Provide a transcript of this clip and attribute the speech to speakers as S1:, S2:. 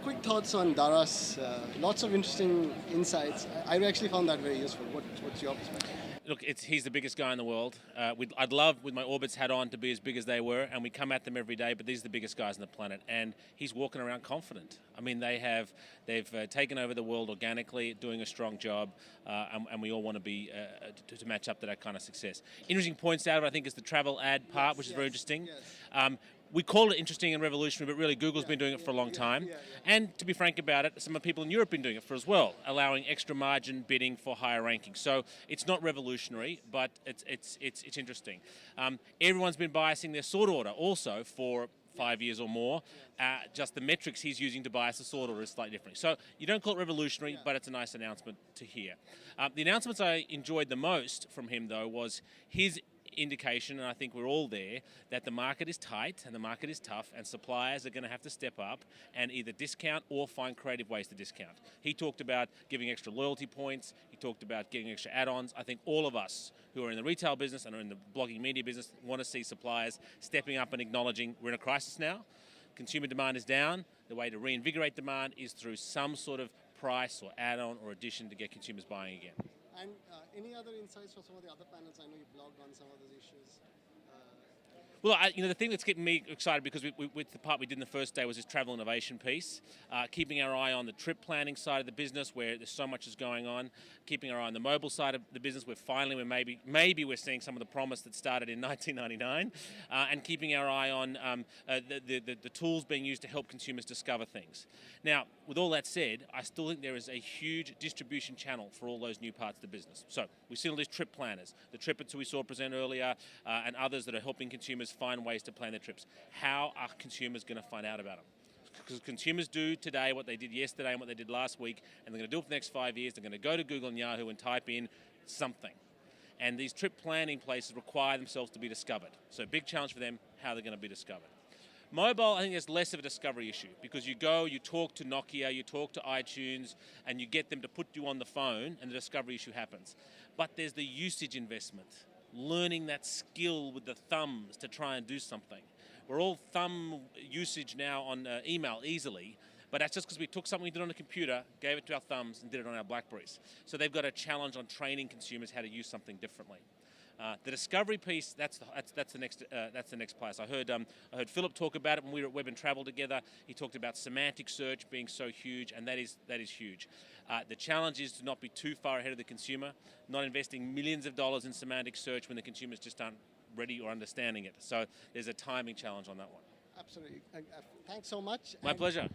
S1: quick thoughts on Dara's. Lots of interesting insights. I actually found that very useful. What's your perspective?
S2: Look, he's the biggest guy in the world. I'd love, with my Orbitz hat on, to be as big as they were, and we come at them every day, but these are the biggest guys on the planet, and he's walking around confident. I mean, they've taken over the world organically, doing a strong job, and we all want to be to match up to that kind of success. Interesting points out of it, I think, is the travel ad part, which is very interesting.
S1: Yes.
S2: We call it interesting and revolutionary, but really Google's been doing it for a long time. And to be frank about it, some of the people in Europe have been doing it for as well, allowing extra margin bidding for higher rankings. So it's not revolutionary, but it's interesting. Everyone's been biasing their sort order also for 5 years or more. Just the metrics he's using to bias the sort order is slightly different. So you don't call it revolutionary, but it's a nice announcement to hear. The announcements I enjoyed the most from him, though, was his indication, and I think we're all there, that the market is tight and the market is tough, and suppliers are going to have to step up and either discount or find creative ways to discount. He talked about giving extra loyalty points. He talked about getting extra add-ons. I think all of us who are in the retail business and are in the blogging media business want to see suppliers stepping up and acknowledging we're in a crisis now. Consumer demand is down. The way to reinvigorate demand is through some sort of price or add-on or addition to get consumers buying again.
S1: And any other insights from some of the other panels? I know you blogged on some of those issues.
S2: Well, the thing that's getting me excited, because with the part we did in the first day, was this travel innovation piece. Keeping our eye on the trip planning side of the business, where there's so much is going on. Keeping our eye on the mobile side of the business, where finally maybe we're seeing some of the promise that started in 1999. And keeping our eye on the tools being used to help consumers discover things. Now, with all that said, I still think there is a huge distribution channel for all those new parts of the business. So we see all these trip planners, the Trippets who we saw present earlier, and others that are helping consumers find ways to plan their trips. How are consumers going to find out about them? Because consumers do today what they did yesterday and what they did last week, and they're going to do it for the next 5 years. They're going to go to Google and Yahoo and type in something. And these trip planning places require themselves to be discovered. So big challenge for them, how they're going to be discovered. Mobile, I think, there's less of a discovery issue, because you go, you talk to Nokia, you talk to iTunes, and you get them to put you on the phone, and the discovery issue happens. But there's the usage investment, learning that skill with the thumbs to try and do something. We're all thumb usage now on email easily, but that's just because we took something we did on a computer, gave it to our thumbs, and did it on our Blackberries. So they've got a challenge on training consumers how to use something differently. The discovery piece, that's the next place. I heard Philip talk about it when we were at Web and Travel together. He talked about semantic search being so huge, and that is huge. The challenge is to not be too far ahead of the consumer, not investing millions of dollars in semantic search when the consumers just aren't ready or understanding it. So there's a timing challenge on that one.
S1: Absolutely. Thanks so much.
S2: My pleasure.